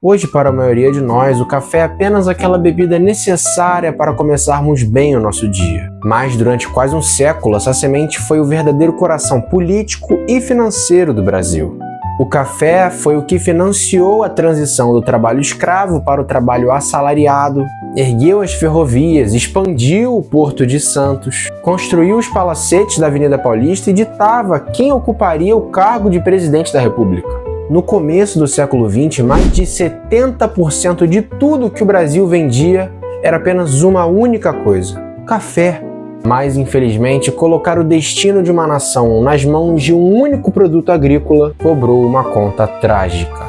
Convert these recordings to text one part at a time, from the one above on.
Hoje, para a maioria de nós, o café é apenas aquela bebida necessária para começarmos bem o nosso dia. Mas durante quase um século, essa semente foi o verdadeiro coração político e financeiro do Brasil. O café foi o que financiou a transição do trabalho escravo para o trabalho assalariado, ergueu as ferrovias, expandiu o Porto de Santos, construiu os palacetes da Avenida Paulista e ditava quem ocuparia o cargo de presidente da República. No começo do século XX, mais de 70% de tudo que o Brasil vendia era apenas uma única coisa: café. Mas, infelizmente, colocar o destino de uma nação nas mãos de um único produto agrícola cobrou uma conta trágica.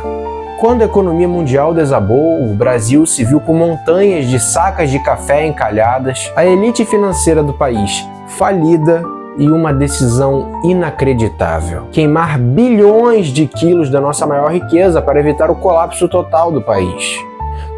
Quando a economia mundial desabou, o Brasil se viu com montanhas de sacas de café encalhadas, a elite financeira do país falida e uma decisão inacreditável: queimar bilhões de quilos da nossa maior riqueza para evitar o colapso total do país.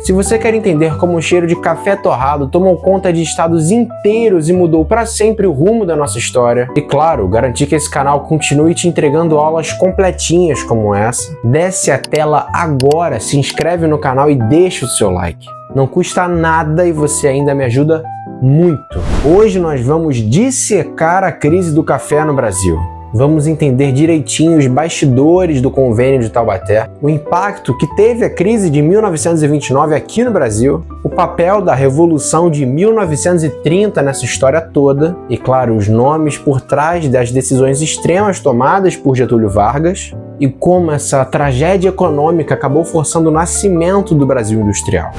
Se você quer entender como o cheiro de café torrado tomou conta de estados inteiros e mudou para sempre o rumo da nossa história, e claro, garantir que esse canal continue te entregando aulas completinhas como essa, desce a tela agora, se inscreve no canal e deixa o seu like. Não custa nada e você ainda me ajuda muito. Hoje nós vamos dissecar a crise do café no Brasil. Vamos entender direitinho os bastidores do Convênio de Taubaté, o impacto que teve a crise de 1929 aqui no Brasil, o papel da Revolução de 1930 nessa história toda e, claro, os nomes por trás das decisões extremas tomadas por Getúlio Vargas e como essa tragédia econômica acabou forçando o nascimento do Brasil industrial.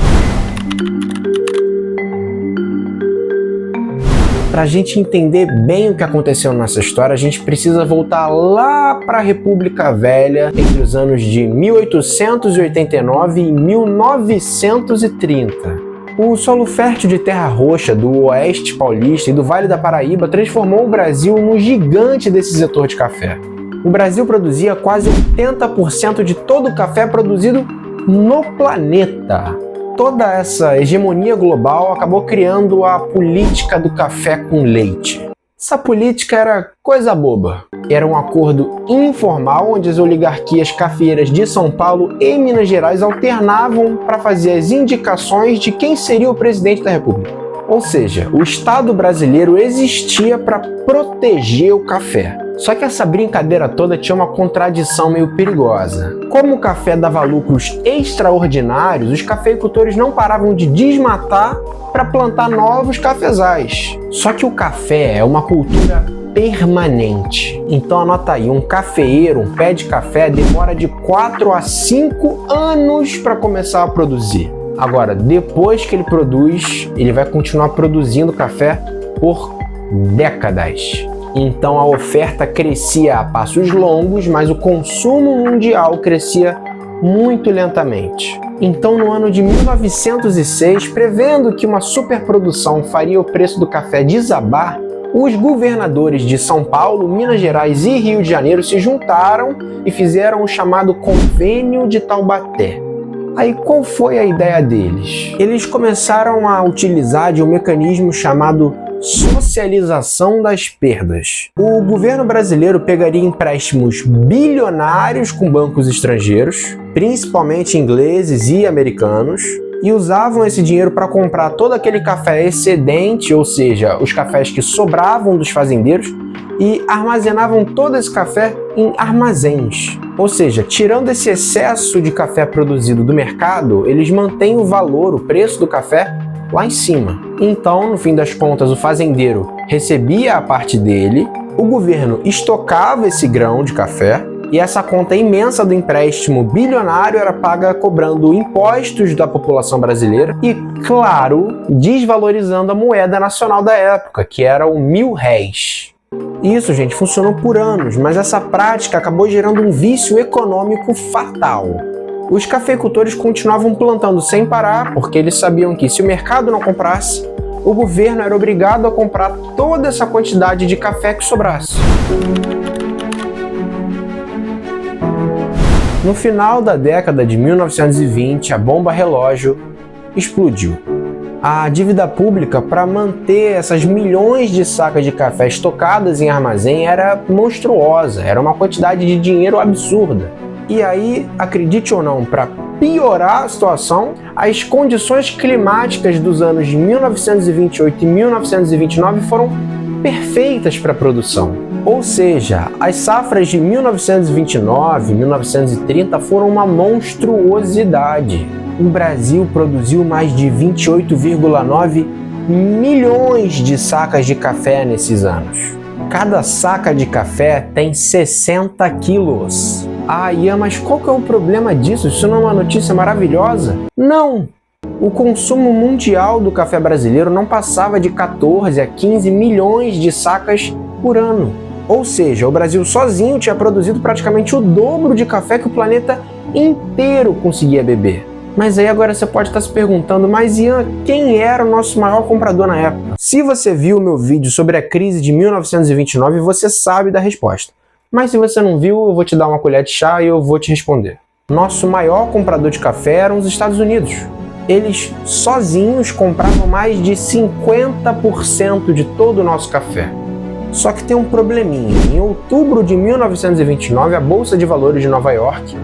Para a gente entender bem o que aconteceu nessa história, a gente precisa voltar lá para a República Velha, entre os anos de 1889 e 1930. O solo fértil de terra roxa do Oeste Paulista e do Vale da Paraíba transformou o Brasil num gigante desse setor de café. O Brasil produzia quase 80% de todo o café produzido no planeta. Toda essa hegemonia global acabou criando a política do café com leite. Essa política era coisa boba. Era um acordo informal onde as oligarquias cafeeiras de São Paulo e Minas Gerais alternavam para fazer as indicações de quem seria o presidente da República. Ou seja, o Estado brasileiro existia para proteger o café. Só que essa brincadeira toda tinha uma contradição meio perigosa. Como o café dava lucros extraordinários, os cafeicultores não paravam de desmatar para plantar novos cafezais. Só que o café é uma cultura permanente. Então anota aí, um cafeeiro, um pé de café demora de 4 a 5 anos para começar a produzir. Agora, depois que ele produz, ele vai continuar produzindo café por décadas. Então a oferta crescia a passos longos, mas o consumo mundial crescia muito lentamente. Então no ano de 1906, prevendo que uma superprodução faria o preço do café desabar, os governadores de São Paulo, Minas Gerais e Rio de Janeiro se juntaram e fizeram o chamado Convênio de Taubaté. Aí qual foi a ideia deles? Eles começaram a utilizar de um mecanismo chamado socialização das perdas. O governo brasileiro pegaria empréstimos bilionários com bancos estrangeiros, principalmente ingleses e americanos, e usavam esse dinheiro para comprar todo aquele café excedente, ou seja, os cafés que sobravam dos fazendeiros, e armazenavam todo esse café em armazéns. Ou seja, tirando esse excesso de café produzido do mercado, eles mantêm o valor, o preço do café lá em cima. Então, no fim das contas, o fazendeiro recebia a parte dele, o governo estocava esse grão de café e essa conta imensa do empréstimo bilionário era paga cobrando impostos da população brasileira e, claro, desvalorizando a moeda nacional da época, que era o R$1.000. Isso, gente, funcionou por anos, mas essa prática acabou gerando um vício econômico fatal. Os cafeicultores continuavam plantando sem parar, porque eles sabiam que se o mercado não comprasse, o governo era obrigado a comprar toda essa quantidade de café que sobrasse. No final da década de 1920, a bomba relógio explodiu. A dívida pública para manter essas milhões de sacas de café estocadas em armazém era monstruosa, era uma quantidade de dinheiro absurda. E aí, acredite ou não, para piorar a situação, as condições climáticas dos anos de 1928 e 1929 foram perfeitas para a produção. Ou seja, as safras de 1929 e 1930 foram uma monstruosidade. O Brasil produziu mais de 28,9 milhões de sacas de café nesses anos. Cada saca de café tem 60 quilos. Ah, Ian, mas qual que é o problema disso? Isso não é uma notícia maravilhosa? Não! O consumo mundial do café brasileiro não passava de 14 a 15 milhões de sacas por ano. Ou seja, o Brasil sozinho tinha produzido praticamente o dobro de café que o planeta inteiro conseguia beber. Mas aí agora você pode estar se perguntando, mas Ian, quem era o nosso maior comprador na época? Se você viu o meu vídeo sobre a crise de 1929, você sabe da resposta. Mas se você não viu, eu vou te dar uma colher de chá e eu vou te responder. Nosso maior comprador de café eram os Estados Unidos. Eles sozinhos compravam mais de 50% de todo o nosso café. Só que tem um probleminha. Em outubro de 1929, a Bolsa de Valores de Nova York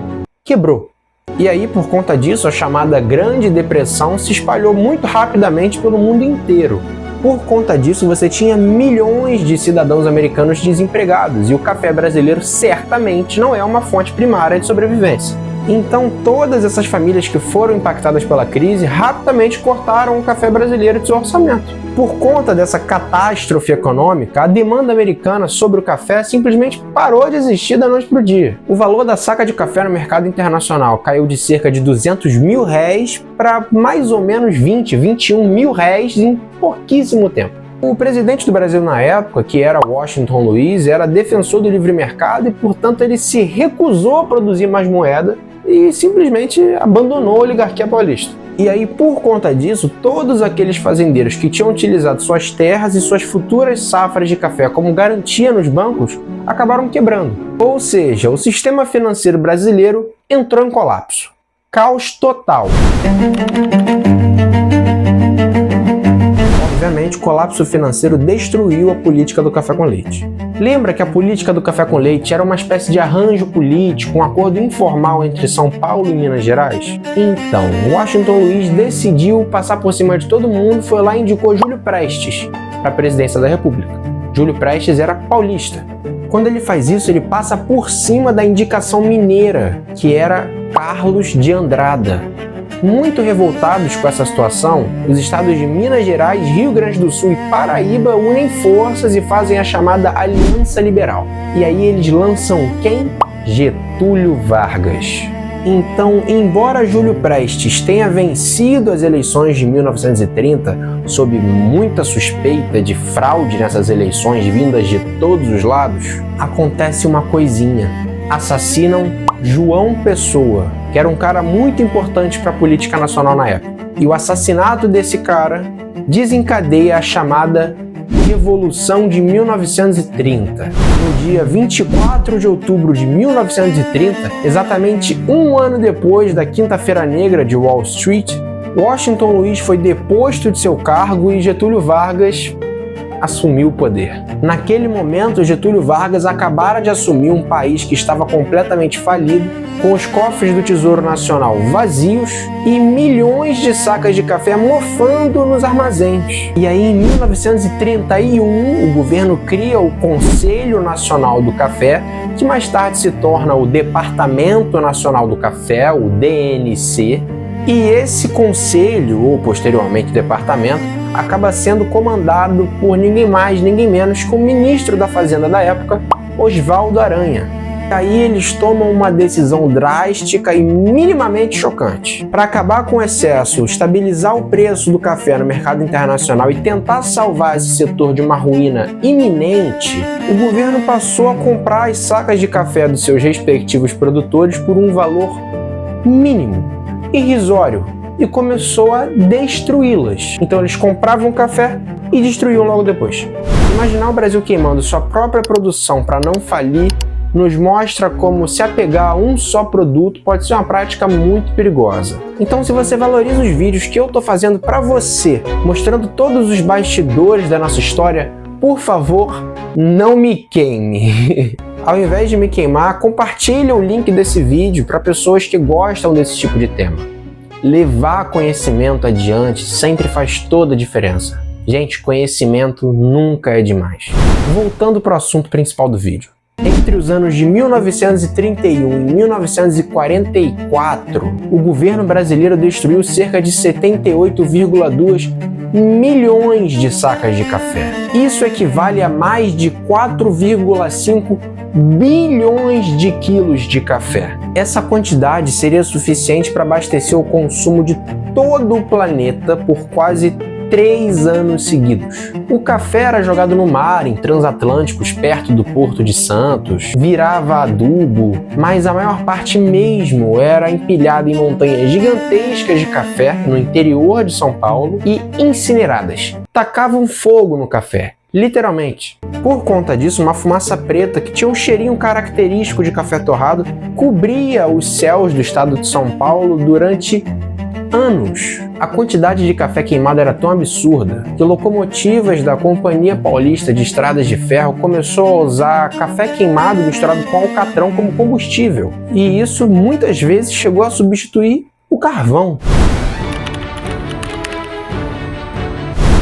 quebrou. E aí, por conta disso, a chamada Grande Depressão se espalhou muito rapidamente pelo mundo inteiro. Por conta disso, você tinha milhões de cidadãos americanos desempregados, e o café brasileiro certamente não é uma fonte primária de sobrevivência. Então, todas essas famílias que foram impactadas pela crise rapidamente cortaram o café brasileiro de seu orçamento. Por conta dessa catástrofe econômica, a demanda americana sobre o café simplesmente parou de existir da noite para o dia. O valor da saca de café no mercado internacional caiu de cerca de 200 mil réis para mais ou menos 21 mil réis em pouquíssimo tempo. O presidente do Brasil na época, que era Washington Luiz, era defensor do livre mercado e, portanto, ele se recusou a produzir mais moeda e simplesmente abandonou a oligarquia paulista. E aí, por conta disso, todos aqueles fazendeiros que tinham utilizado suas terras e suas futuras safras de café como garantia nos bancos, acabaram quebrando. Ou seja, o sistema financeiro brasileiro entrou em colapso. Caos total. Obviamente, o colapso financeiro destruiu a política do café com leite. Lembra que a política do café com leite era uma espécie de arranjo político, um acordo informal entre São Paulo e Minas Gerais? Então, Washington Luiz decidiu passar por cima de todo mundo, foi lá e indicou Júlio Prestes para a presidência da República. Júlio Prestes era paulista. Quando ele faz isso, ele passa por cima da indicação mineira, que era Carlos de Andrada. Muito revoltados com essa situação, os estados de Minas Gerais, Rio Grande do Sul e Paraíba unem forças e fazem a chamada Aliança Liberal. E aí eles lançam quem? Getúlio Vargas. Então, embora Júlio Prestes tenha vencido as eleições de 1930, sob muita suspeita de fraude nessas eleições vindas de todos os lados, acontece uma coisinha. Assassinam João Pessoa, que era um cara muito importante para a política nacional na época. E o assassinato desse cara desencadeia a chamada Revolução de 1930. No dia 24 de outubro de 1930, exatamente um ano depois da Quinta-feira Negra de Wall Street, Washington Luiz foi deposto de seu cargo e Getúlio Vargas assumiu o poder. Naquele momento, Getúlio Vargas acabara de assumir um país que estava completamente falido, com os cofres do Tesouro Nacional vazios e milhões de sacas de café mofando nos armazéns. E aí, em 1931, o governo cria o Conselho Nacional do Café, que mais tarde se torna o Departamento Nacional do Café, o DNC, e esse conselho, ou posteriormente departamento, acaba sendo comandado por ninguém mais, ninguém menos que o ministro da Fazenda da época, Oswaldo Aranha. Aí eles tomam uma decisão drástica e minimamente chocante. Para acabar com o excesso, estabilizar o preço do café no mercado internacional e tentar salvar esse setor de uma ruína iminente, o governo passou a comprar as sacas de café dos seus respectivos produtores por um valor mínimo, irrisório, e começou a destruí-las. Então eles compravam café e destruíam logo depois. Imaginar o Brasil queimando sua própria produção para não falir nos mostra como se apegar a um só produto pode ser uma prática muito perigosa. Então, se você valoriza os vídeos que eu tô fazendo para você, mostrando todos os bastidores da nossa história, por favor, não me queime. Ao invés de me queimar, compartilha o link desse vídeo para pessoas que gostam desse tipo de tema. Levar conhecimento adiante sempre faz toda a diferença. Gente, conhecimento nunca é demais. Voltando para o assunto principal do vídeo. Entre os anos de 1931 e 1944, o governo brasileiro destruiu cerca de 78,2 milhões de sacas de café. Isso equivale a mais de 4,5 bilhões de quilos de café. Essa quantidade seria suficiente para abastecer o consumo de todo o planeta por quase 3 anos seguidos. O café era jogado no mar, em transatlânticos, perto do Porto de Santos, virava adubo, mas a maior parte mesmo era empilhada em montanhas gigantescas de café no interior de São Paulo e incineradas. Tacavam fogo no café, literalmente. Por conta disso, uma fumaça preta que tinha um cheirinho característico de café torrado cobria os céus do estado de São Paulo durante anos. A quantidade de café queimado era tão absurda que locomotivas da Companhia Paulista de Estradas de Ferro começou a usar café queimado misturado com alcatrão como combustível. E isso muitas vezes chegou a substituir o carvão.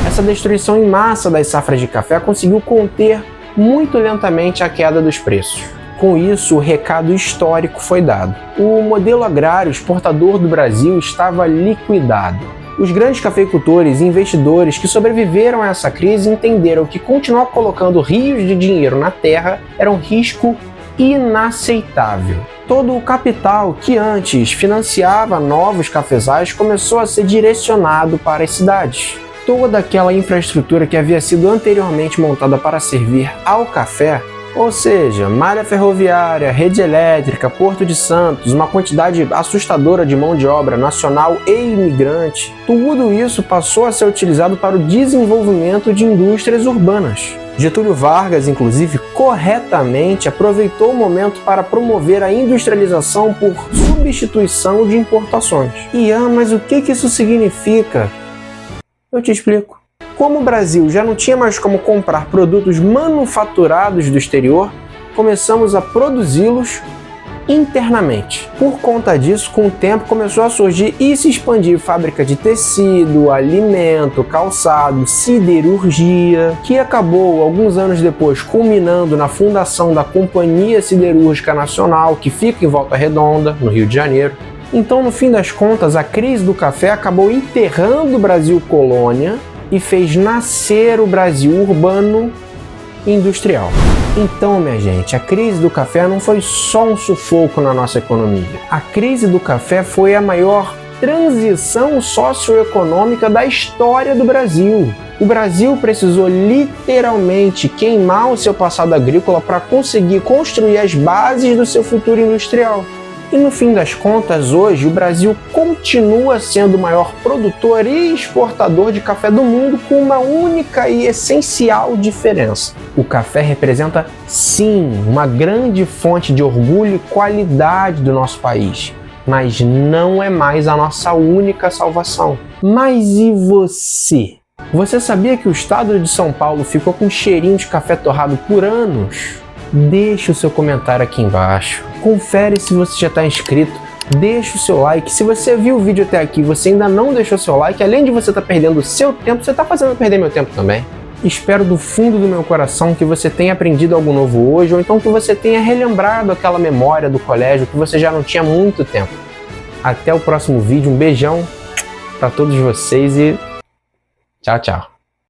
Essa destruição em massa das safras de café conseguiu conter muito lentamente a queda dos preços. Com isso, o recado histórico foi dado. O modelo agrário exportador do Brasil estava liquidado. Os grandes cafeicultores e investidores que sobreviveram a essa crise entenderam que continuar colocando rios de dinheiro na terra era um risco inaceitável. Todo o capital que antes financiava novos cafezais começou a ser direcionado para as cidades. Toda aquela infraestrutura que havia sido anteriormente montada para servir ao café, ou seja, malha ferroviária, rede elétrica, Porto de Santos, uma quantidade assustadora de mão de obra nacional e imigrante, tudo isso passou a ser utilizado para o desenvolvimento de indústrias urbanas. Getúlio Vargas, inclusive, corretamente aproveitou o momento para promover a industrialização por substituição de importações. Mas o que isso significa? Eu te explico. Como o Brasil já não tinha mais como comprar produtos manufaturados do exterior, começamos a produzi-los internamente. Por conta disso, com o tempo começou a surgir e se expandir fábrica de tecido, alimento, calçado, siderurgia, que acabou alguns anos depois culminando na fundação da Companhia Siderúrgica Nacional, que fica em Volta Redonda, no Rio de Janeiro. Então, no fim das contas, a crise do café acabou enterrando o Brasil colônia e fez nascer o Brasil urbano e industrial. Então, minha gente, a crise do café não foi só um sufoco na nossa economia. A crise do café foi a maior transição socioeconômica da história do Brasil. O Brasil precisou literalmente queimar o seu passado agrícola para conseguir construir as bases do seu futuro industrial. E no fim das contas, hoje, o Brasil continua sendo o maior produtor e exportador de café do mundo, com uma única e essencial diferença. O café representa, sim, uma grande fonte de orgulho e qualidade do nosso país, mas não é mais a nossa única salvação. Mas e você? Você sabia que o estado de São Paulo ficou com cheirinho de café torrado por anos? Deixe o seu comentário aqui embaixo. Confere se você já está inscrito. Deixe o seu like. Se você viu o vídeo até aqui e você ainda não deixou seu like, além de você estar perdendo o seu tempo, você está fazendo eu perder meu tempo também. Espero do fundo do meu coração que você tenha aprendido algo novo hoje, ou então que você tenha relembrado aquela memória do colégio que você já não tinha há muito tempo. Até o próximo vídeo. Um beijão para todos vocês e tchau, tchau.